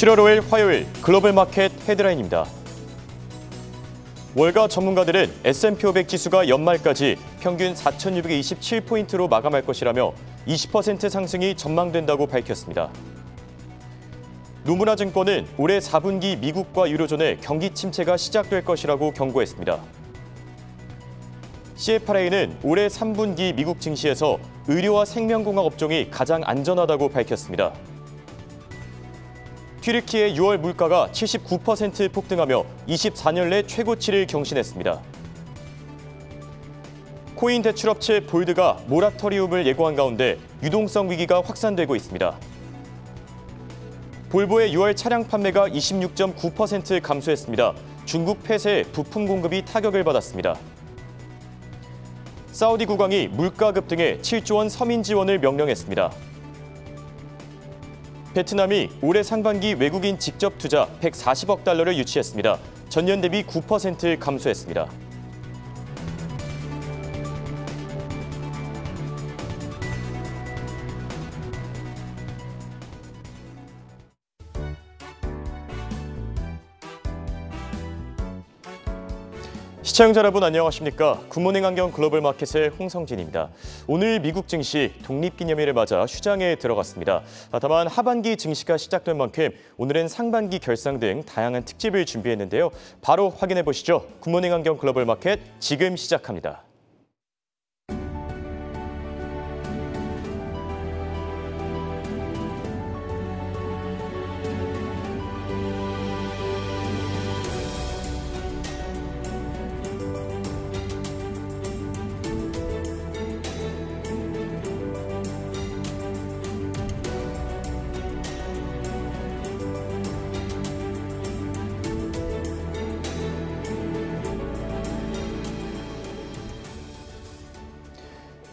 7월 5일 화요일 글로벌 마켓 헤드라인입니다. 월가 전문가들은 S&P 500 지수가 연말까지 평균 4,627포인트로 마감할 것이라며 20% 상승이 전망된다고 밝혔습니다. 노무라 증권은 올해 4분기 미국과 유로존의 경기 침체가 시작될 것이라고 경고했습니다. CFRA는 올해 3분기 미국 증시에서 의료와 생명공학 업종이 가장 안전하다고 밝혔습니다. 튀르키의 6월 물가가 79% 폭등하며 24년 내 최고치를 경신했습니다. 코인 대출업체 볼드가 모라토리움을 예고한 가운데 유동성 위기가 확산되고 있습니다. 볼보의 6월 차량 판매가 26.9% 감소했습니다. 중국 폐쇄에 부품 공급이 타격을 받았습니다. 사우디 국왕이 물가 급등에 7조 원 서민 지원을 명령했습니다. 베트남이 올해 상반기 외국인 직접 투자 140억 달러를 유치했습니다. 전년 대비 9% 감소했습니다. 시청자 여러분 안녕하십니까? 굿모닝 안경 글로벌 마켓의 홍성진입니다. 오늘 미국 증시 독립기념일을 맞아 휴장에 들어갔습니다. 다만 하반기 증시가 시작된 만큼 오늘은 상반기 결상 등 다양한 특집을 준비했는데요. 바로 확인해 보시죠. 굿모닝 안경 글로벌 마켓 지금 시작합니다.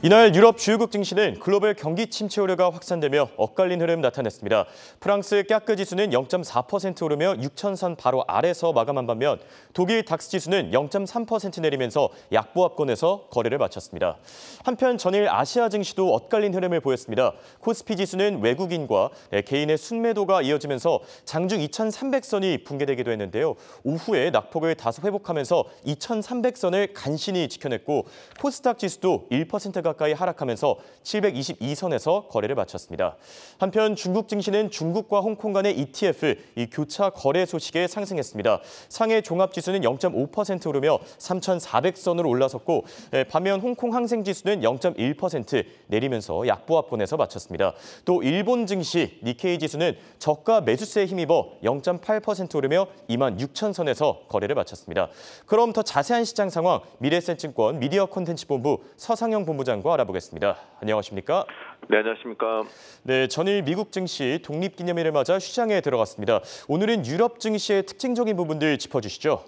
이날 유럽 주요국 증시는 글로벌 경기 침체 우려가 확산되며 엇갈린 흐름 나타냈습니다. 프랑스 까크 지수는 0.4% 오르며 6,000선 바로 아래서 마감한 반면 독일 닥스 지수는 0.3% 내리면서 약보합권에서 거래를 마쳤습니다. 한편 전일 아시아 증시도 엇갈린 흐름을 보였습니다. 코스피 지수는 외국인과 개인의 순매도가 이어지면서 장중 2,300선이 붕괴되기도 했는데요. 오후에 낙폭을 다소 회복하면서 2,300선을 간신히 지켜냈고 코스닥 지수도 1% 가까이 하락하면서 722선에서 거래를 마쳤습니다. 한편 중국 증시는 중국과 홍콩 간의 ETF 교차 거래 소식에 상승했습니다. 상해 종합지수는 0.5% 오르며 3,400선으로 올라섰고 반면 홍콩 항생지수는 0.1% 내리면서 약보합권에서 마쳤습니다. 또 일본 증시 니케이 지수는 저가 매수세에 힘입어 0.8% 오르며 26,000선에서 거래를 마쳤습니다. 그럼 더 자세한 시장 상황 미래에셋증권 미디어 콘텐츠 본부 서상영 본부장과 알아보겠습니다. 안녕하십니까? 네, 안녕하십니까? 네, 전일 미국 증시 독립기념일을 맞아 휴장에 들어갔습니다. 오늘은 유럽 증시의 특징적인 부분들 짚어주시죠.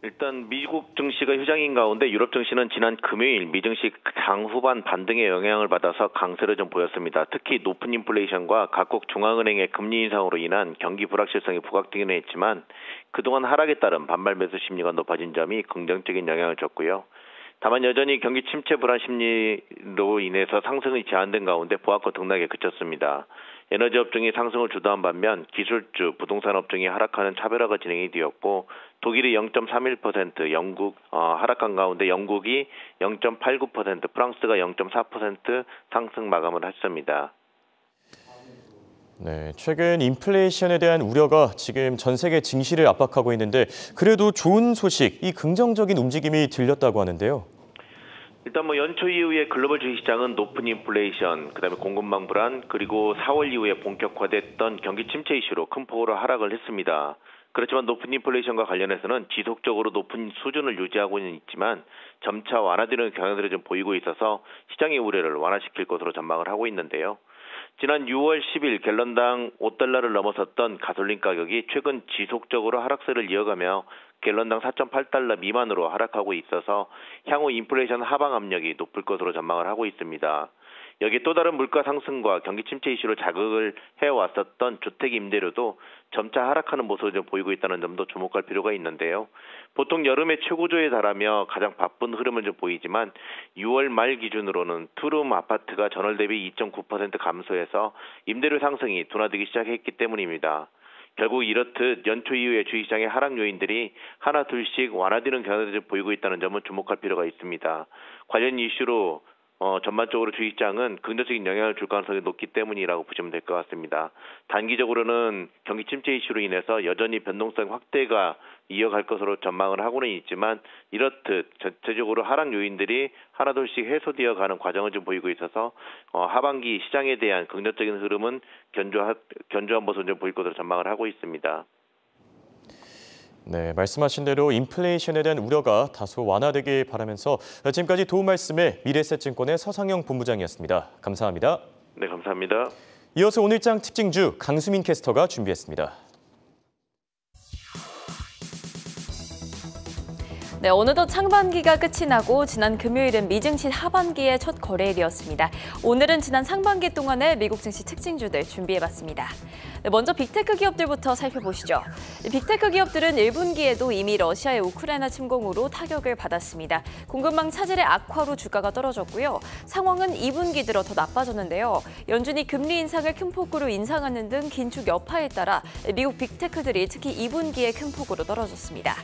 일단 미국 증시가 휴장인 가운데 유럽 증시는 지난 금요일 미증시 장후반 반등의 영향을 받아서 강세를 좀 보였습니다. 특히 높은 인플레이션과 각국 중앙은행의 금리 인상으로 인한 경기 불확실성이 부각되기는 했지만 그동안 하락에 따른 반발 매수 심리가 높아진 점이 긍정적인 영향을 줬고요. 다만 여전히 경기 침체 불안 심리로 인해서 상승이 제한된 가운데 보합권 등락에 그쳤습니다. 에너지 업종이 상승을 주도한 반면 기술주, 부동산 업종이 하락하는 차별화가 진행이 되었고 독일이 0.31%, 영국 하락한 가운데 영국이 0.89%, 프랑스가 0.4% 상승 마감을 했습니다. 네, 최근 인플레이션에 대한 우려가 지금 전 세계 증시를 압박하고 있는데 그래도 좋은 소식, 이 긍정적인 움직임이 들렸다고 하는데요. 일단 연초 이후에 글로벌 주식시장은 높은 인플레이션, 그다음에 공급망 불안, 그리고 4월 이후에 본격화됐던 경기 침체 이슈로 큰 폭으로 하락을 했습니다. 그렇지만 높은 인플레이션과 관련해서는 지속적으로 높은 수준을 유지하고는 있지만 점차 완화되는 경향들이 좀 보이고 있어서 시장의 우려를 완화시킬 것으로 전망을 하고 있는데요. 지난 6월 10일 갤런당 5달러를 넘어섰던 가솔린 가격이 최근 지속적으로 하락세를 이어가며 갤런당 4.8달러 미만으로 하락하고 있어서 향후 인플레이션 하방 압력이 높을 것으로 전망을 하고 있습니다. 여기에 또 다른 물가 상승과 경기 침체 이슈로 자극을 해왔었던 주택 임대료도 점차 하락하는 모습을 좀 보이고 있다는 점도 주목할 필요가 있는데요. 보통 여름의 최고조에 달하며 가장 바쁜 흐름을 좀 보이지만 6월 말 기준으로는 투룸 아파트가 전월 대비 2.9% 감소해서 임대료 상승이 둔화되기 시작했기 때문입니다. 결국 이렇듯 연초 이후에 주식시장의 하락 요인들이 하나 둘씩 완화되는 경향을 보이고 있다는 점은 주목할 필요가 있습니다. 관련 이슈로 전반적으로 주식시장은 긍정적인 영향을 줄 가능성이 높기 때문이라고 보시면 될 것 같습니다. 단기적으로는 경기 침체 이슈로 인해서 여전히 변동성 확대가 이어갈 것으로 전망을 하고는 있지만 이렇듯 전체적으로 하락 요인들이 하나둘씩 해소되어 가는 과정을 좀 보이고 있어서 하반기 시장에 대한 긍정적인 흐름은 견조한 모습을 좀 보일 것으로 전망을 하고 있습니다. 네, 말씀하신 대로 인플레이션에 대한 우려가 다소 완화되길 바라면서 지금까지 도움 말씀에 미래에셋증권의 서상영 본부장이었습니다. 감사합니다. 네, 감사합니다. 이어서 오늘장 특징주 강수민 캐스터가 준비했습니다. 네, 어느덧 상반기가 끝이 나고 지난 금요일은 미증시 하반기의 첫 거래일이었습니다. 오늘은 지난 상반기 동안의 미국 증시 특징주들 준비해봤습니다. 네, 먼저 빅테크 기업들부터 살펴보시죠. 빅테크 기업들은 1분기에도 이미 러시아의 우크라이나 침공으로 타격을 받았습니다. 공급망 차질의 악화로 주가가 떨어졌고요. 상황은 2분기 들어 더 나빠졌는데요. 연준이 금리 인상을 큰 폭으로 인상하는 등 긴축 여파에 따라 미국 빅테크들이 특히 2분기에 큰 폭으로 떨어졌습니다.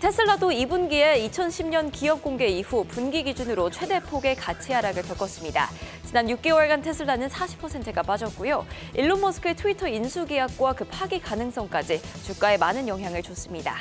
테슬라도 2분기에 2010년 기업 공개 이후 분기 기준으로 최대 폭의 가치 하락을 겪었습니다. 지난 6개월간 테슬라는 40%가 빠졌고요. 일론 머스크의 트위터 인수 계약과 그 파기 가능성까지 주가에 많은 영향을 줬습니다.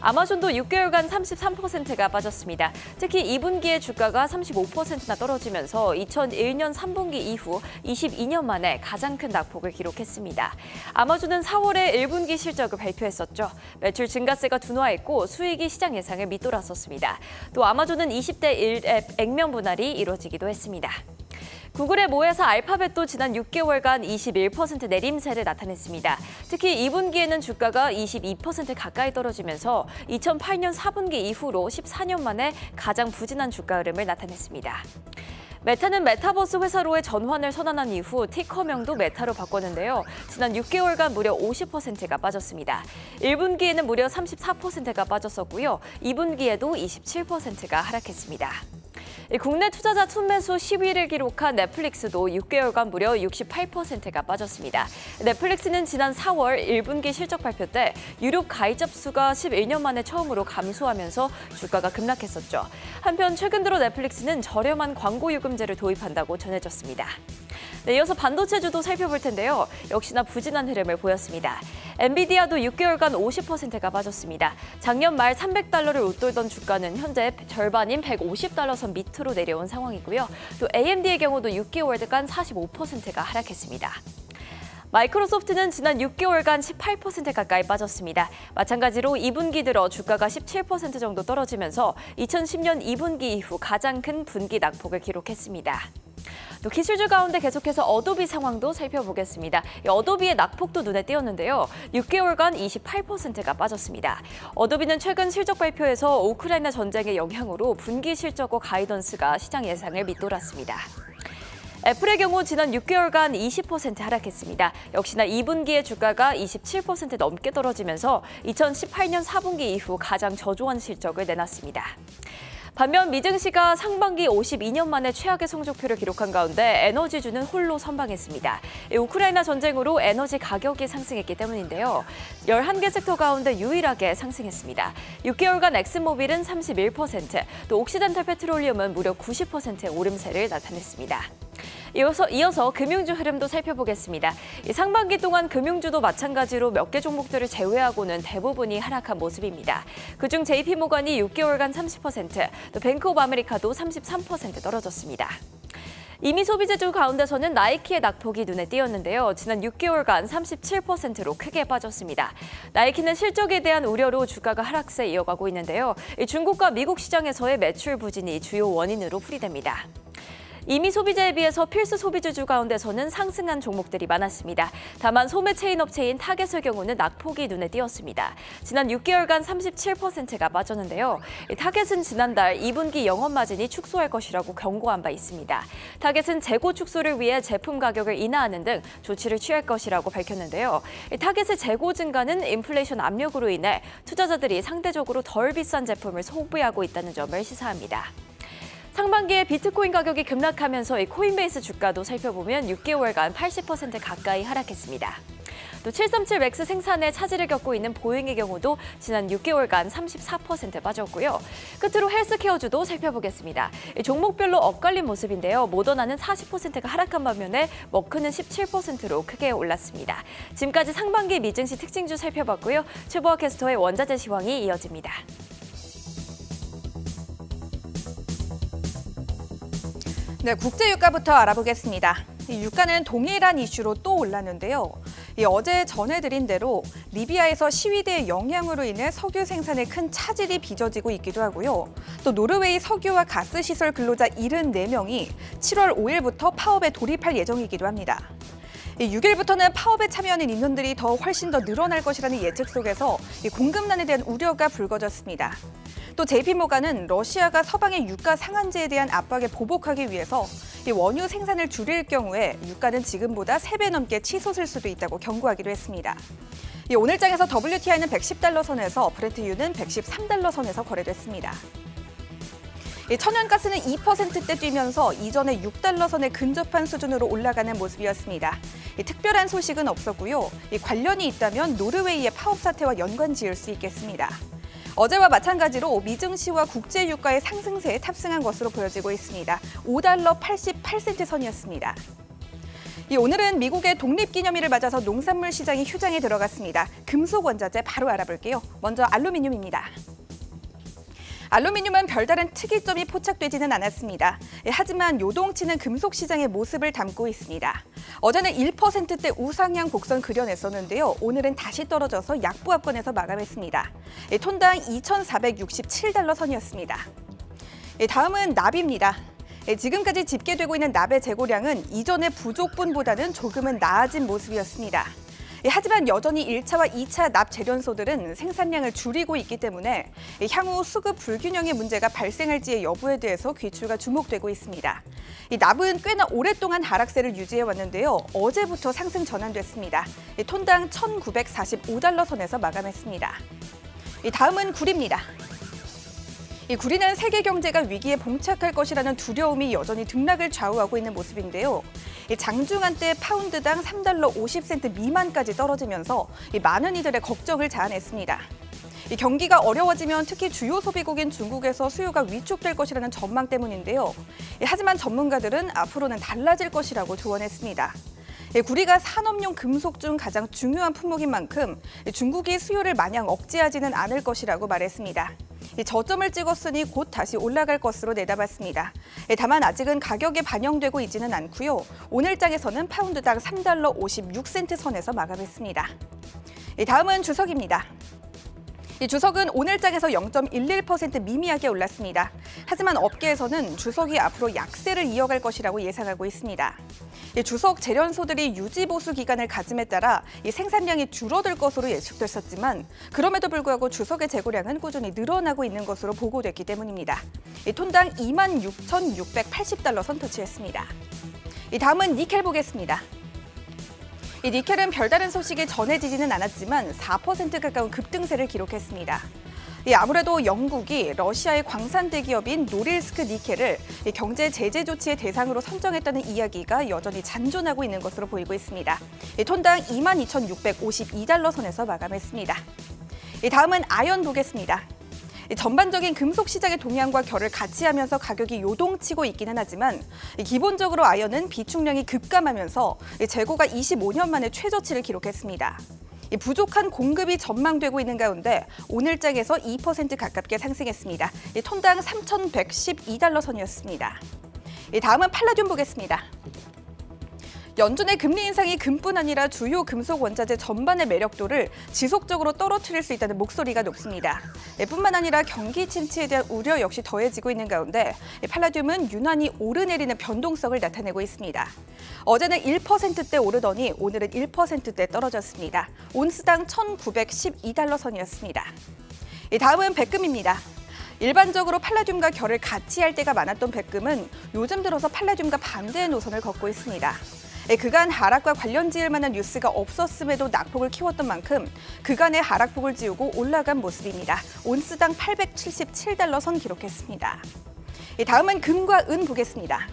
아마존도 6개월간 33%가 빠졌습니다. 특히 2분기에 주가가 35%나 떨어지면서 2001년 3분기 이후 22년 만에 가장 큰 낙폭을 기록했습니다. 아마존은 4월에 1분기 실적을 발표했었죠. 매출 증가세가 둔화했고 수익이 시장 예상을 밑돌았었습니다. 또 아마존은 20대 1앱 액면 분할이 이루어지기도 했습니다. 구글의 모회사 알파벳도 지난 6개월간 21% 내림세를 나타냈습니다. 특히 2분기에는 주가가 22% 가까이 떨어지면서 2008년 4분기 이후로 14년 만에 가장 부진한 주가 흐름을 나타냈습니다. 메타는 메타버스 회사로의 전환을 선언한 이후 티커명도 메타로 바꿨는데요. 지난 6개월간 무려 50%가 빠졌습니다. 1분기에는 무려 34%가 빠졌었고요. 2분기에도 27%가 하락했습니다. 국내 투자자 순매수 10위를 기록한 넷플릭스도 6개월간 무려 68%가 빠졌습니다. 넷플릭스는 지난 4월 1분기 실적 발표 때 유료 가입자 수가 11년 만에 처음으로 감소하면서 주가가 급락했었죠. 한편 최근 들어 넷플릭스는 저렴한 광고 요금제를 도입한다고 전해졌습니다. 네, 이어서 반도체주도 살펴볼 텐데요. 역시나 부진한 흐름을 보였습니다. 엔비디아도 6개월간 50%가 빠졌습니다. 작년 말 300달러를 웃돌던 주가는 현재 절반인 150달러 선 밑으로 내려온 상황이고요. 또 AMD의 경우도 6개월간 45%가 하락했습니다. 마이크로소프트는 지난 6개월간 18% 가까이 빠졌습니다. 마찬가지로 2분기 들어 주가가 17% 정도 떨어지면서 2010년 2분기 이후 가장 큰 분기 낙폭을 기록했습니다. 또 기술주 가운데 계속해서 어도비 상황도 살펴보겠습니다. 어도비의 낙폭도 눈에 띄었는데요. 6개월간 28%가 빠졌습니다. 어도비는 최근 실적 발표에서 우크라이나 전쟁의 영향으로 분기 실적과 가이던스가 시장 예상을 밑돌았습니다. 애플의 경우 지난 6개월간 20% 하락했습니다. 역시나 2분기의 주가가 27% 넘게 떨어지면서 2018년 4분기 이후 가장 저조한 실적을 내놨습니다. 반면 미증시가 상반기 52년 만에 최악의 성적표를 기록한 가운데 에너지주는 홀로 선방했습니다. 우크라이나 전쟁으로 에너지 가격이 상승했기 때문인데요. 11개 섹터 가운데 유일하게 상승했습니다. 6개월간 엑슨모빌은 31%, 또 옥시덴탈 페트롤리움은 무려 90%의 오름세를 나타냈습니다. 이어서 금융주 흐름도 살펴보겠습니다. 상반기 동안 금융주도 마찬가지로 몇 개 종목들을 제외하고는 대부분이 하락한 모습입니다. 그중 JP모건이 6개월간 30%, 또 뱅크 오브 아메리카도 33% 떨어졌습니다. 이미 소비재주 가운데서는 나이키의 낙폭이 눈에 띄었는데요. 지난 6개월간 37%로 크게 빠졌습니다. 나이키는 실적에 대한 우려로 주가가 하락세 이어가고 있는데요. 중국과 미국 시장에서의 매출 부진이 주요 원인으로 풀이됩니다. 이미 소비재에 비해서 필수 소비재주 가운데서는 상승한 종목들이 많았습니다. 다만 소매 체인 업체인 타겟의 경우는 낙폭이 눈에 띄었습니다. 지난 6개월간 37%가 빠졌는데요. 타겟은 지난달 2분기 영업 마진이 축소할 것이라고 경고한 바 있습니다. 타겟은 재고 축소를 위해 제품 가격을 인하하는 등 조치를 취할 것이라고 밝혔는데요. 타겟의 재고 증가는 인플레이션 압력으로 인해 투자자들이 상대적으로 덜 비싼 제품을 소비하고 있다는 점을 시사합니다. 상반기에 비트코인 가격이 급락하면서 이 코인베이스 주가도 살펴보면 6개월간 80% 가까이 하락했습니다. 또 737 맥스 생산에 차질을 겪고 있는 보잉의 경우도 지난 6개월간 34% 빠졌고요. 끝으로 헬스케어주도 살펴보겠습니다. 종목별로 엇갈린 모습인데요. 모더나는 40%가 하락한 반면에 머크는 17%로 크게 올랐습니다. 지금까지 상반기 미증시 특징주 살펴봤고요. 최보아 캐스터의 원자재 시황이 이어집니다. 네, 국제 유가부터 알아보겠습니다. 유가는 동일한 이슈로 또 올랐는데요. 어제 전해드린 대로 리비아에서 시위대의 영향으로 인해 석유 생산에 큰 차질이 빚어지고 있기도 하고요. 또 노르웨이 석유와 가스 시설 근로자 74명이 7월 5일부터 파업에 돌입할 예정이기도 합니다. 6일부터는 파업에 참여하는 인원들이 훨씬 더 늘어날 것이라는 예측 속에서 공급난에 대한 우려가 불거졌습니다. 또 JP모간은 러시아가 서방의 유가 상한제에 대한 압박에 보복하기 위해서 원유 생산을 줄일 경우에 유가는 지금보다 3배 넘게 치솟을 수도 있다고 경고하기도 했습니다. 오늘 장에서 WTI는 110달러 선에서 브렌트유는 113달러 선에서 거래됐습니다. 천연가스는 2%대 뛰면서 이전의 6달러 선에 근접한 수준으로 올라가는 모습이었습니다. 특별한 소식은 없었고요. 관련이 있다면 노르웨이의 파업 사태와 연관 지을 수 있겠습니다. 어제와 마찬가지로 미증시와 국제유가의 상승세에 탑승한 것으로 보여지고 있습니다. 5달러 88센트 선이었습니다. 오늘은 미국의 독립기념일을 맞아서 농산물 시장이 휴장에 들어갔습니다. 금속 원자재 바로 알아볼게요. 먼저 알루미늄입니다. 알루미늄은 별다른 특이점이 포착되지는 않았습니다. 하지만 요동치는 금속 시장의 모습을 담고 있습니다. 어제는 1%대 우상향 곡선 그려냈었는데요. 오늘은 다시 떨어져서 약보합권에서 마감했습니다. 톤당 2,467달러 선이었습니다. 다음은 납입니다. 지금까지 집계되고 있는 납의 재고량은 이전의 부족분보다는 조금은 나아진 모습이었습니다. 하지만 여전히 1차와 2차 납 재련소들은 생산량을 줄이고 있기 때문에 향후 수급 불균형의 문제가 발생할지의 여부에 대해서 귀추가 주목되고 있습니다. 납은 꽤나 오랫동안 하락세를 유지해 왔는데요. 어제부터 상승 전환됐습니다. 톤당 1,945달러 선에서 마감했습니다. 다음은 구리입니다. 구리는 세계 경제가 위기에 봉착할 것이라는 두려움이 여전히 등락을 좌우하고 있는 모습인데요. 장중한 때 파운드당 3달러 50센트 미만까지 떨어지면서 많은 이들의 걱정을 자아냈습니다. 경기가 어려워지면 특히 주요 소비국인 중국에서 수요가 위축될 것이라는 전망 때문인데요. 하지만 전문가들은 앞으로는 달라질 것이라고 조언했습니다. 구리가 산업용 금속 중 가장 중요한 품목인 만큼 중국이 수요를 마냥 억제하지는 않을 것이라고 말했습니다. 저점을 찍었으니 곧 다시 올라갈 것으로 내다봤습니다. 다만 아직은 가격에 반영되고 있지는 않고요. 오늘 장에서는 파운드당 3달러 56센트 선에서 마감했습니다. 다음은 주석입니다. 주석은 오늘 장에서 0.11% 미미하게 올랐습니다. 하지만 업계에서는 주석이 앞으로 약세를 이어갈 것이라고 예상하고 있습니다. 주석 재련소들이 유지보수 기간을 가짐에 따라 생산량이 줄어들 것으로 예측됐었지만 그럼에도 불구하고 주석의 재고량은 꾸준히 늘어나고 있는 것으로 보고됐기 때문입니다. 톤당 26,680달러 선 터치했습니다. 다음은 니켈 보겠습니다. 니켈은 별다른 소식이 전해지지는 않았지만 4% 가까운 급등세를 기록했습니다. 아무래도 영국이 러시아의 광산 대기업인 노릴스크 니켈을 경제 제재 조치의 대상으로 선정했다는 이야기가 여전히 잔존하고 있는 것으로 보이고 있습니다. 톤당 22,652달러 선에서 마감했습니다. 다음은 아연 보겠습니다. 전반적인 금속 시장의 동향과 결을 같이 하면서 가격이 요동치고 있기는 하지만 기본적으로 아연은 비축량이 급감하면서 재고가 25년 만에 최저치를 기록했습니다. 부족한 공급이 전망되고 있는 가운데 오늘 장에서 2% 가깝게 상승했습니다. 톤당 3,112달러 선이었습니다. 다음은 팔라듐 보겠습니다. 연준의 금리 인상이 금뿐 아니라 주요 금속 원자재 전반의 매력도를 지속적으로 떨어뜨릴 수 있다는 목소리가 높습니다. 뿐만 아니라 경기 침체에 대한 우려 역시 더해지고 있는 가운데 팔라듐은 유난히 오르내리는 변동성을 나타내고 있습니다. 어제는 1%대 오르더니 오늘은 1%대 떨어졌습니다. 온스당 1,912달러 선이었습니다. 다음은 백금입니다. 일반적으로 팔라듐과 결을 같이 할 때가 많았던 백금은 요즘 들어서 팔라듐과 반대의 노선을 걷고 있습니다. 그간 하락과 관련 지을 만한 뉴스가 없었음에도 낙폭을 키웠던 만큼 그간의 하락폭을 지우고 올라간 모습입니다. 온스당 877달러 선 기록했습니다. 다음은 금과 은 보겠습니다.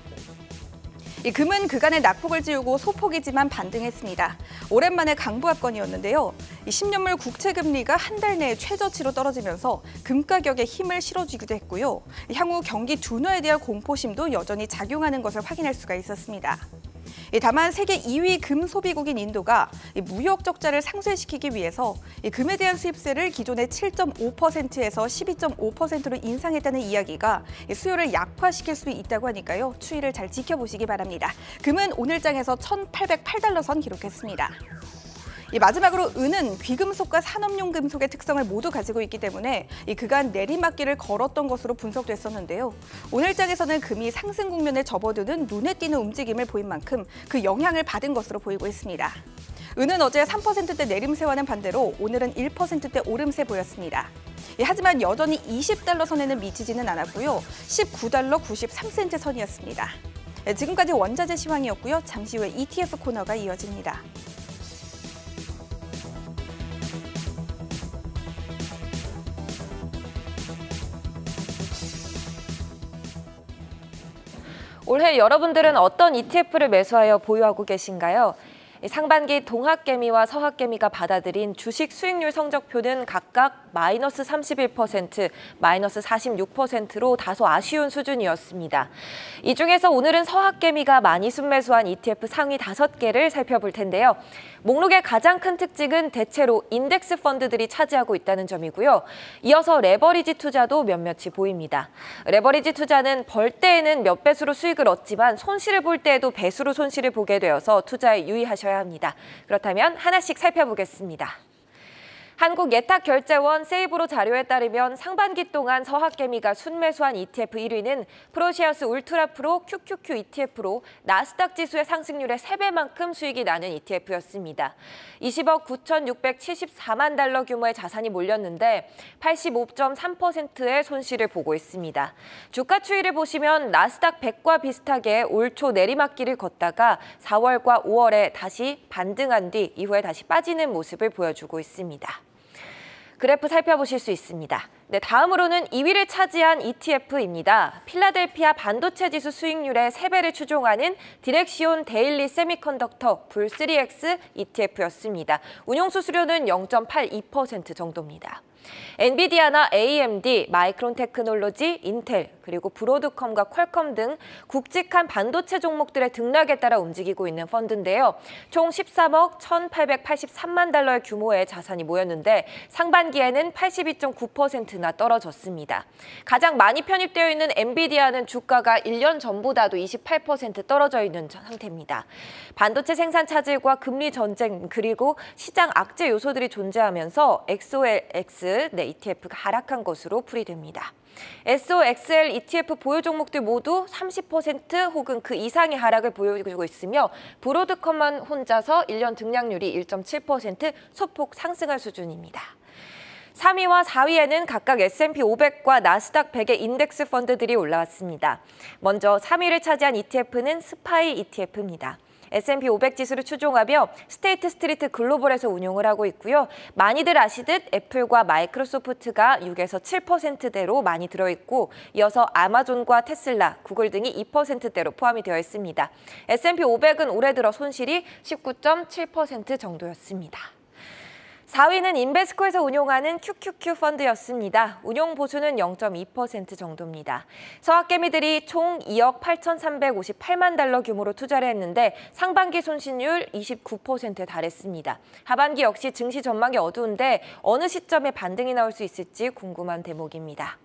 이 금은 그간의 낙폭을 지우고 소폭이지만 반등했습니다. 오랜만에 강보합권이었는데요. 이 10년물 국채 금리가 한 달 내에 최저치로 떨어지면서 금 가격에 힘을 실어주기도 했고요. 향후 경기 둔화에 대한 공포심도 여전히 작용하는 것을 확인할 수가 있었습니다. 다만 세계 2위 금 소비국인 인도가 무역 적자를 상쇄시키기 위해서 금에 대한 수입세를 기존의 7.5%에서 12.5%로 인상했다는 이야기가 수요를 약화시킬 수 있다고 하니까요. 추이를 잘 지켜보시기 바랍니다. 금은 오늘장에서 1,808달러 선 기록했습니다. 마지막으로 은은 귀금속과 산업용 금속의 특성을 모두 가지고 있기 때문에 그간 내리막길을 걸었던 것으로 분석됐었는데요. 오늘장에서는 금이 상승 국면에 접어드는 눈에 띄는 움직임을 보인 만큼 그 영향을 받은 것으로 보이고 있습니다. 은은 어제 3%대 내림세와는 반대로 오늘은 1%대 오름세 보였습니다. 하지만 여전히 20달러 선에는 미치지는 않았고요. 19달러 93센트 선이었습니다. 지금까지 원자재 시황이었고요. 잠시 후에 ETF 코너가 이어집니다. 올해 여러분들은 어떤 ETF를 매수하여 보유하고 계신가요? 상반기 동학개미와 서학개미가 받아들인 주식 수익률 성적표는 각각 마이너스 31%, 마이너스 46%로 다소 아쉬운 수준이었습니다. 이 중에서 오늘은 서학개미가 많이 순매수한 ETF 상위 5개를 살펴볼 텐데요. 목록의 가장 큰 특징은 대체로 인덱스 펀드들이 차지하고 있다는 점이고요. 이어서 레버리지 투자도 몇몇이 보입니다. 레버리지 투자는 벌 때에는 몇 배수로 수익을 얻지만 손실을 볼 때에도 배수로 손실을 보게 되어서 투자에 유의하셔야 합니다. 그렇다면 하나씩 살펴보겠습니다. 한국예탁결제원 세이브로 자료에 따르면 상반기 동안 서학개미가 순매수한 ETF 1위는 프로시아스 울트라 프로 QQQ ETF로 나스닥 지수의 상승률의 3배만큼 수익이 나는 ETF였습니다. 20억 9,674만 달러 규모의 자산이 몰렸는데 85.3%의 손실을 보고 있습니다. 주가 추이를 보시면 나스닥 100과 비슷하게 올 초 내리막길을 걷다가 4월과 5월에 다시 반등한 뒤 이후에 다시 빠지는 모습을 보여주고 있습니다. 그래프 살펴보실 수 있습니다. 네, 다음으로는 2위를 차지한 ETF입니다. 필라델피아 반도체 지수 수익률의 3배를 추종하는 디렉시온 데일리 세미컨덕터 불3X ETF였습니다. 운용 수수료는 0.82% 정도입니다. 엔비디아나 AMD, 마이크론 테크놀로지, 인텔, 그리고 브로드컴과 퀄컴 등 굵직한 반도체 종목들의 등락에 따라 움직이고 있는 펀드인데요. 총 13억 1,883만 달러의 규모의 자산이 모였는데 상반기에는 82.9%나 떨어졌습니다. 가장 많이 편입되어 있는 엔비디아는 주가가 1년 전보다도 28% 떨어져 있는 상태입니다. 반도체 생산 차질과 금리 전쟁 그리고 시장 악재 요소들이 존재하면서 XOLX ETF가 하락한 것으로 풀이됩니다. SOXL ETF 보유 종목들 모두 30% 혹은 그 이상의 하락을 보여주고 있으며 브로드컴만 혼자서 1년 등락률이 1.7% 소폭 상승할 수준입니다. 3위와 4위에는 각각 S&P 500과 나스닥 100의 인덱스 펀드들이 올라왔습니다. 먼저 3위를 차지한 ETF는 스파이 ETF입니다. S&P 500 지수를 추종하며 스테이트 스트리트 글로벌에서 운용을 하고 있고요. 많이들 아시듯 애플과 마이크로소프트가 6에서 7%대로 많이 들어있고 이어서 아마존과 테슬라, 구글 등이 2%대로 포함이 되어 있습니다. S&P 500은 올해 들어 손실이 19.7% 정도였습니다. 4위는 인베스코에서 운용하는 QQQ 펀드였습니다. 운용 보수는 0.2% 정도입니다. 서학개미들이 총 2억 8,358만 달러 규모로 투자를 했는데 상반기 손실률 29%에 달했습니다. 하반기 역시 증시 전망이 어두운데 어느 시점에 반등이 나올 수 있을지 궁금한 대목입니다.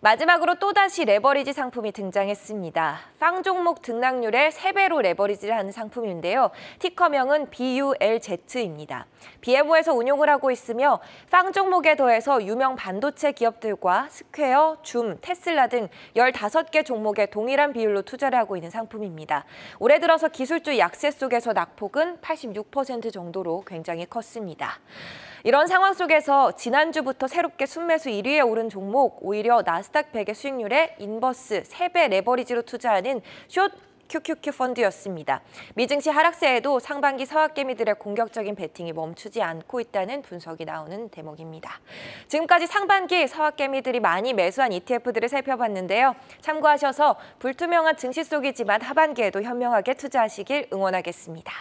마지막으로 또다시 레버리지 상품이 등장했습니다. 빵 종목 등락률의 3배로 레버리지를 하는 상품인데요. 티커명은 BULZ입니다. BMO에서 운용을 하고 있으며 빵 종목에 더해서 유명 반도체 기업들과 스퀘어, 줌, 테슬라 등 15개 종목에 동일한 비율로 투자를 하고 있는 상품입니다. 올해 들어서 기술주 약세 속에서 낙폭은 86% 정도로 굉장히 컸습니다. 이런 상황 속에서 지난주부터 새롭게 순매수 1위에 오른 종목, 오히려 나스닥 100의 수익률에 인버스 3배 레버리지로 투자하는 숏 QQQ 펀드였습니다. 미증시 하락세에도 상반기 서학개미들의 공격적인 베팅이 멈추지 않고 있다는 분석이 나오는 대목입니다. 지금까지 상반기 서학개미들이 많이 매수한 ETF들을 살펴봤는데요. 참고하셔서 불투명한 증시 속이지만 하반기에도 현명하게 투자하시길 응원하겠습니다.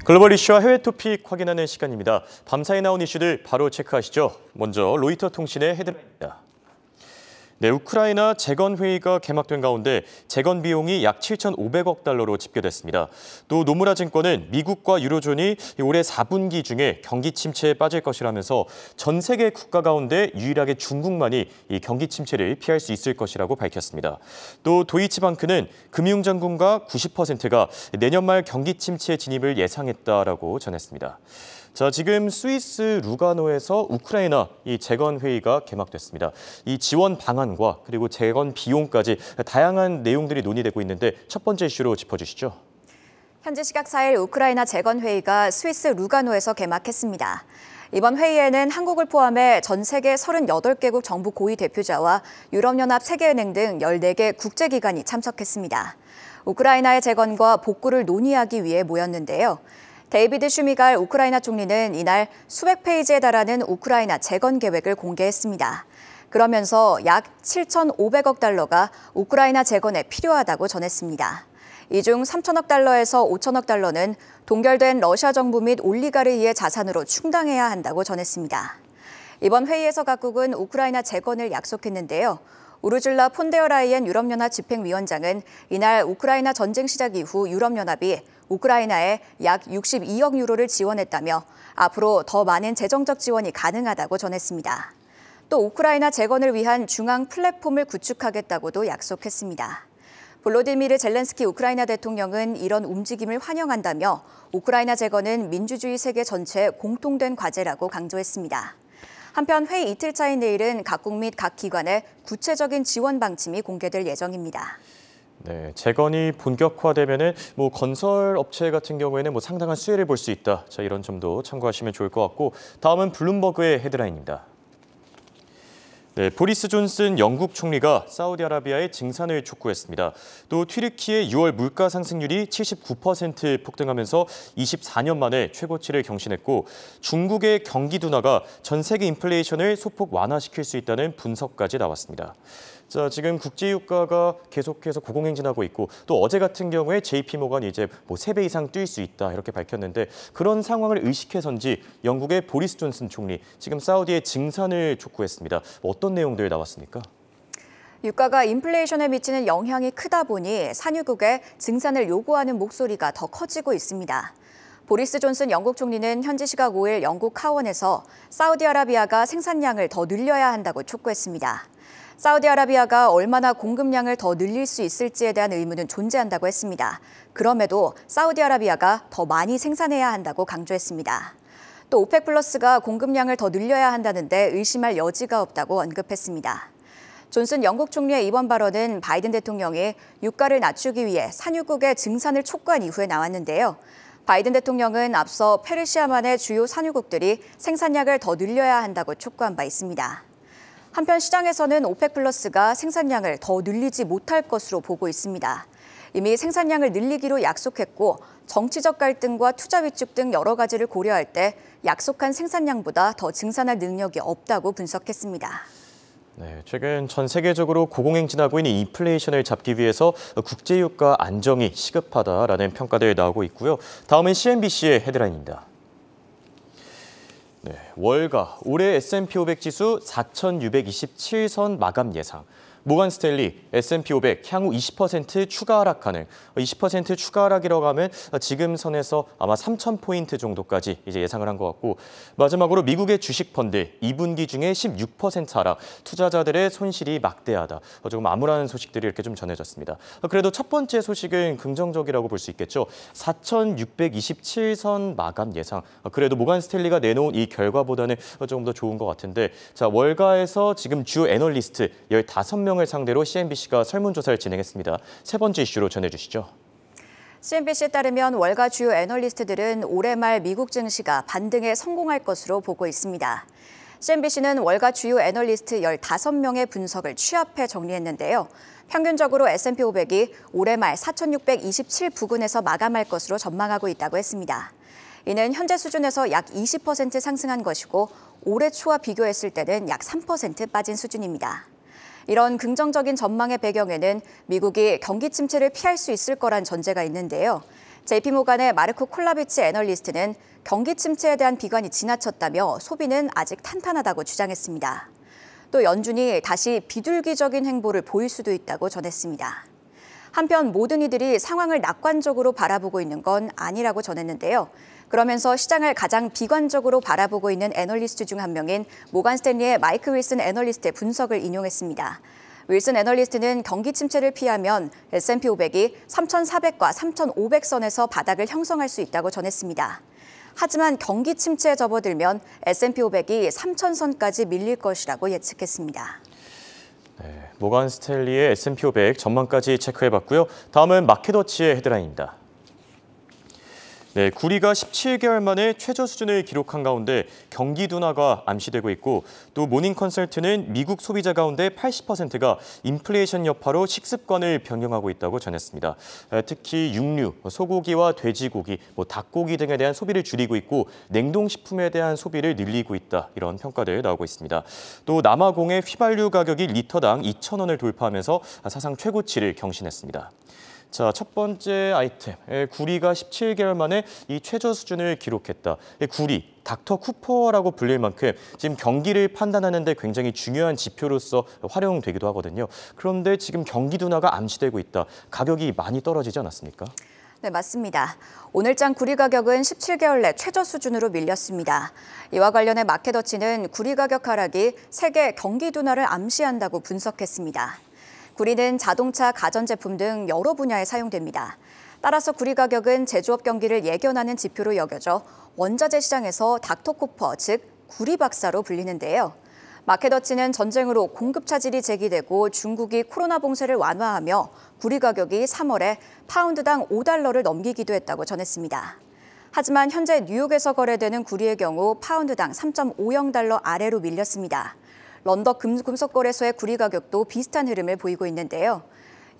글로벌 이슈와 해외 토픽 확인하는 시간입니다. 밤사이 나온 이슈들 바로 체크하시죠. 먼저 로이터 통신의 헤드라인입니다. 네, 우크라이나 재건 회의가 개막된 가운데 재건 비용이 약 7,500억 달러로 집계됐습니다. 또 노무라 증권은 미국과 유로존이 올해 4분기 중에 경기 침체에 빠질 것이라면서 전 세계 국가 가운데 유일하게 중국만이 이 경기 침체를 피할 수 있을 것이라고 밝혔습니다. 또 도이치방크는 금융전문가 90%가 내년 말 경기 침체 진입을 예상했다라고 전했습니다. 자, 지금 스위스 루가노에서 우크라이나 이 재건 회의가 개막됐습니다. 이 지원 방안과 그리고 재건 비용까지 다양한 내용들이 논의되고 있는데 첫 번째 이슈로 짚어주시죠. 현지 시각 4일 우크라이나 재건 회의가 스위스 루가노에서 개막했습니다. 이번 회의에는 한국을 포함해 전 세계 38개국 정부 고위 대표자와 유럽연합 세계은행 등 14개 국제기관이 참석했습니다. 우크라이나의 재건과 복구를 논의하기 위해 모였는데요. 데이비드 슈미갈 우크라이나 총리는 이날 수백 페이지에 달하는 우크라이나 재건 계획을 공개했습니다. 그러면서 약 7,500억 달러가 우크라이나 재건에 필요하다고 전했습니다. 이 중 3천억 달러에서 5천억 달러는 동결된 러시아 정부 및 올리가르히의 자산으로 충당해야 한다고 전했습니다. 이번 회의에서 각국은 우크라이나 재건을 약속했는데요. 우르줄라 폰데어라이엔 유럽연합 집행위원장은 이날 우크라이나 전쟁 시작 이후 유럽연합이 우크라이나에 약 62억 유로를 지원했다며 앞으로 더 많은 재정적 지원이 가능하다고 전했습니다. 또 우크라이나 재건을 위한 중앙 플랫폼을 구축하겠다고도 약속했습니다. 볼로디미르 젤렌스키 우크라이나 대통령은 이런 움직임을 환영한다며 우크라이나 재건은 민주주의 세계 전체의 공통된 과제라고 강조했습니다. 한편 회의 이틀 차인 내일은 각국 및 각 기관의 구체적인 지원 방침이 공개될 예정입니다. 네, 재건이 본격화되면은 건설 업체 같은 경우에는 상당한 수혜를 볼 수 있다. 자, 이런 점도 참고하시면 좋을 것 같고, 다음은 블룸버그의 헤드라인입니다. 네, 보리스 존슨 영국 총리가 사우디아라비아의 증산을 촉구했습니다. 또 튀르키의 6월 물가 상승률이 79% 폭등하면서 24년 만에 최고치를 경신했고, 중국의 경기 둔화가 전 세계 인플레이션을 소폭 완화시킬 수 있다는 분석까지 나왔습니다. 자, 지금 국제유가가 계속해서 고공행진하고 있고, 또 어제 같은 경우에 JP모건이 이제 3배 이상 뛸 수 있다 이렇게 밝혔는데, 그런 상황을 의식해서인지 영국의 보리스 존슨 총리 지금 사우디의 증산을 촉구했습니다. 어떤 내용들 나왔습니까? 유가가 인플레이션에 미치는 영향이 크다 보니 산유국에 증산을 요구하는 목소리가 더 커지고 있습니다. 보리스 존슨 영국 총리는 현지 시각 5일 영국 하원에서 사우디아라비아가 생산량을 더 늘려야 한다고 촉구했습니다. 사우디아라비아가 얼마나 공급량을 더 늘릴 수 있을지에 대한 의문은 존재한다고 했습니다. 그럼에도 사우디아라비아가 더 많이 생산해야 한다고 강조했습니다. 또 오펙 플러스가 공급량을 더 늘려야 한다는데 의심할 여지가 없다고 언급했습니다. 존슨 영국 총리의 이번 발언은 바이든 대통령이 유가를 낮추기 위해 산유국의 증산을 촉구한 이후에 나왔는데요. 바이든 대통령은 앞서 페르시아만의 주요 산유국들이 생산량을 더 늘려야 한다고 촉구한 바 있습니다. 한편 시장에서는 오펙 플러스가 생산량을 더 늘리지 못할 것으로 보고 있습니다. 이미 생산량을 늘리기로 약속했고 정치적 갈등과 투자 위축 등 여러 가지를 고려할 때 약속한 생산량보다 더 증산할 능력이 없다고 분석했습니다. 네, 최근 전 세계적으로 고공행진하고 있는 인플레이션을 잡기 위해서 국제유가 안정이 시급하다라는 평가들 나오고 있고요. 다음은 CNBC의 헤드라인입니다. 네, 월가 올해 S&P 500 지수 4,627선 마감 예상. 모건 스탠리, S&P 500 향후 20% 추가 하락 가능. 20% 추가 하락이라고 하면 지금 선에서 아마 3,000포인트 정도까지 이제 예상을 한 것 같고, 마지막으로 미국의 주식 펀드 2분기 중에 16% 하락, 투자자들의 손실이 막대하다. 조금 암울한 소식들이 이렇게 좀 전해졌습니다. 그래도 첫 번째 소식은 긍정적이라고 볼 수 있겠죠. 4,627선 마감 예상. 그래도 모건 스탠리가 내놓은 이 결과보다는 조금 더 좋은 것 같은데, 자, 월가에서 지금 주 애널리스트 15명을 상대로 CNBC가 설문조사를 진행했습니다. 세 번째 이슈로 전해주시죠. CNBC에 따르면 월가 주요 애널리스트들은 올해 말 미국 증시가 반등에 성공할 것으로 보고 있습니다. CNBC는 월가 주요 애널리스트 15명의 분석을 취합해 정리했는데요. 평균적으로 S&P 500이 올해 말 4,627 부근에서 마감할 것으로 전망하고 있다고 했습니다. 이는 현재 수준에서 약 20% 상승한 것이고 올해 초와 비교했을 때는 약 3% 빠진 수준입니다. 이런 긍정적인 전망의 배경에는 미국이 경기 침체를 피할 수 있을 거란 전제가 있는데요. JP모간의 마르코 콜라비치 애널리스트는 경기 침체에 대한 비관이 지나쳤다며 소비는 아직 탄탄하다고 주장했습니다. 또 연준이 다시 비둘기적인 행보를 보일 수도 있다고 전했습니다. 한편 모든 이들이 상황을 낙관적으로 바라보고 있는 건 아니라고 전했는데요. 그러면서 시장을 가장 비관적으로 바라보고 있는 애널리스트 중 한 명인 모건 스탠리의 마이크 윌슨 애널리스트의 분석을 인용했습니다. 윌슨 애널리스트는 경기 침체를 피하면 S&P 500이 3,400과 3,500선에서 바닥을 형성할 수 있다고 전했습니다. 하지만 경기 침체에 접어들면 S&P 500이 3,000선까지 밀릴 것이라고 예측했습니다. 네, 모건 스탠리의 S&P 500 전망까지 체크해봤고요. 다음은 마켓워치의 헤드라인입니다. 네, 구리가 17개월 만에 최저 수준을 기록한 가운데 경기 둔화가 암시되고 있고, 또 모닝 컨설트는 미국 소비자 가운데 80%가 인플레이션 여파로 식습관을 변경하고 있다고 전했습니다. 특히 육류, 소고기와 돼지고기, 닭고기 등에 대한 소비를 줄이고 있고 냉동식품에 대한 소비를 늘리고 있다, 이런 평가들 나오고 있습니다. 또 남아공의 휘발유 가격이 리터당 2,000원을 돌파하면서 사상 최고치를 경신했습니다. 자, 첫 번째 아이템, 구리가 17개월 만에 이 최저 수준을 기록했다. 구리, 닥터 쿠퍼라고 불릴 만큼 지금 경기를 판단하는 데 굉장히 중요한 지표로서 활용되기도 하거든요. 그런데 지금 경기 둔화가 암시되고 있다. 가격이 많이 떨어지지 않았습니까? 네, 맞습니다. 오늘장 구리 가격은 17개월 내 최저 수준으로 밀렸습니다. 이와 관련해 마켓워치는 구리 가격 하락이 세계 경기 둔화를 암시한다고 분석했습니다. 구리는 자동차, 가전제품 등 여러 분야에 사용됩니다. 따라서 구리 가격은 제조업 경기를 예견하는 지표로 여겨져 원자재 시장에서 닥터코퍼, 즉 구리 박사로 불리는데요. 마켓워치는 전쟁으로 공급 차질이 제기되고 중국이 코로나 봉쇄를 완화하며 구리 가격이 3월에 파운드당 $5를 넘기기도 했다고 전했습니다. 하지만 현재 뉴욕에서 거래되는 구리의 경우 파운드당 $3.50 아래로 밀렸습니다. 런던 금속거래소의 구리 가격도 비슷한 흐름을 보이고 있는데요.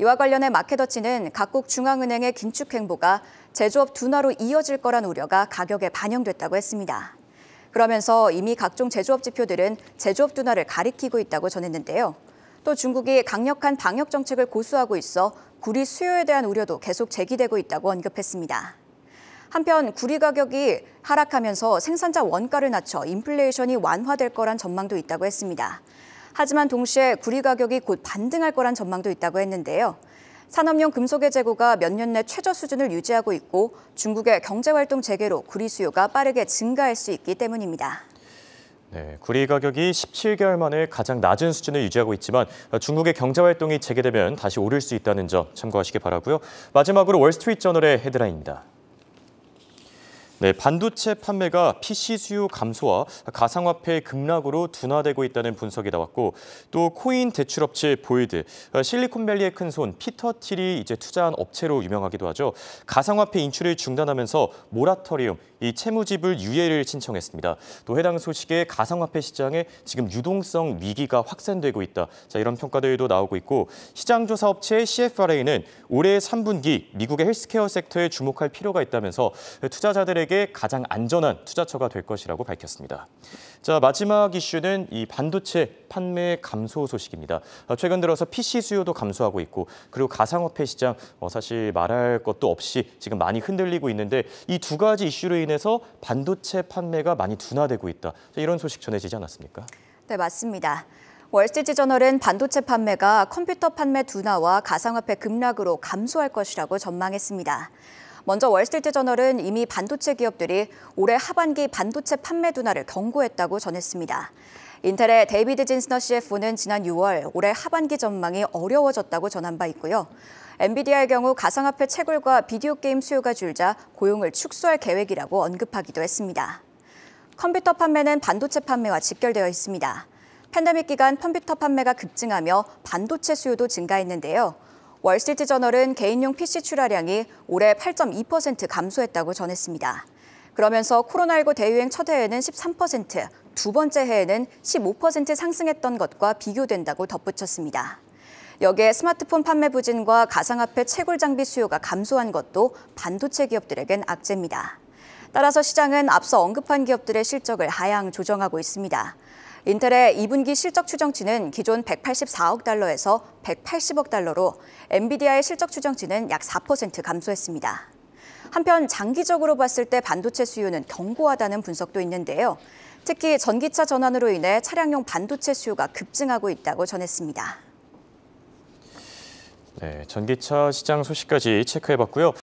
이와 관련해 마켓워치는 각국 중앙은행의 긴축 행보가 제조업 둔화로 이어질 거란 우려가 가격에 반영됐다고 했습니다. 그러면서 이미 각종 제조업 지표들은 제조업 둔화를 가리키고 있다고 전했는데요. 또 중국이 강력한 방역 정책을 고수하고 있어 구리 수요에 대한 우려도 계속 제기되고 있다고 언급했습니다. 한편 구리 가격이 하락하면서 생산자 원가를 낮춰 인플레이션이 완화될 거란 전망도 있다고 했습니다. 하지만 동시에 구리 가격이 곧 반등할 거란 전망도 있다고 했는데요. 산업용 금속의 재고가 몇 년 내 최저 수준을 유지하고 있고 중국의 경제활동 재개로 구리 수요가 빠르게 증가할 수 있기 때문입니다. 네, 구리 가격이 17개월 만에 가장 낮은 수준을 유지하고 있지만 중국의 경제활동이 재개되면 다시 오를 수 있다는 점 참고하시기 바라고요. 마지막으로 월스트리트저널의 헤드라인입니다. 네, 반도체 판매가 PC 수요 감소와 가상화폐 급락으로 둔화되고 있다는 분석이 나왔고, 또 코인 대출업체 보이드, 실리콘밸리의 큰손 피터 틸이 이제 투자한 업체로 유명하기도 하죠. 가상화폐 인출을 중단하면서 모라토리움, 이 채무지불 유예를 신청했습니다. 또 해당 소식에 가상화폐 시장에 지금 유동성 위기가 확산되고 있다. 자, 이런 평가들도 나오고 있고, 시장조사업체 CFRA는 올해 3분기 미국의 헬스케어 섹터에 주목할 필요가 있다면서 투자자들에게 가장 안전한 투자처가 될 것이라고 밝혔습니다. 자, 마지막 이슈는 이 반도체 판매 감소 소식입니다. 최근 들어서 PC 수요도 감소하고 있고, 그리고 가상화폐 시장 사실 말할 것도 없이 지금 많이 흔들리고 있는데, 이 두 가지 이슈로 인해서 반도체 판매가 많이 둔화되고 있다. 자, 이런 소식 전해지지 않았습니까? 네, 맞습니다. 월스트리트저널은 반도체 판매가 컴퓨터 판매 둔화와 가상화폐 급락으로 감소할 것이라고 전망했습니다. 먼저 월스트리트저널은 이미 반도체 기업들이 올해 하반기 반도체 판매 둔화를 경고했다고 전했습니다. 인텔의 데이비드 진스너 CFO는 지난 6월 올해 하반기 전망이 어려워졌다고 전한 바 있고요. 엔비디아의 경우 가상화폐 채굴과 비디오 게임 수요가 줄자 고용을 축소할 계획이라고 언급하기도 했습니다. 컴퓨터 판매는 반도체 판매와 직결되어 있습니다. 팬데믹 기간 컴퓨터 판매가 급증하며 반도체 수요도 증가했는데요. 월스트리트저널은 개인용 PC 출하량이 올해 8.2% 감소했다고 전했습니다. 그러면서 코로나19 대유행 첫 해에는 13%, 두 번째 해에는 15% 상승했던 것과 비교된다고 덧붙였습니다. 여기에 스마트폰 판매 부진과 가상화폐 채굴 장비 수요가 감소한 것도 반도체 기업들에겐 악재입니다. 따라서 시장은 앞서 언급한 기업들의 실적을 하향 조정하고 있습니다. 인텔의 2분기 실적 추정치는 기존 184억 달러에서 180억 달러로 엔비디아의 실적 추정치는 약 4% 감소했습니다. 한편 장기적으로 봤을 때 반도체 수요는 견고하다는 분석도 있는데요. 특히 전기차 전환으로 인해 차량용 반도체 수요가 급증하고 있다고 전했습니다. 네, 전기차 시장 소식까지 체크해봤고요.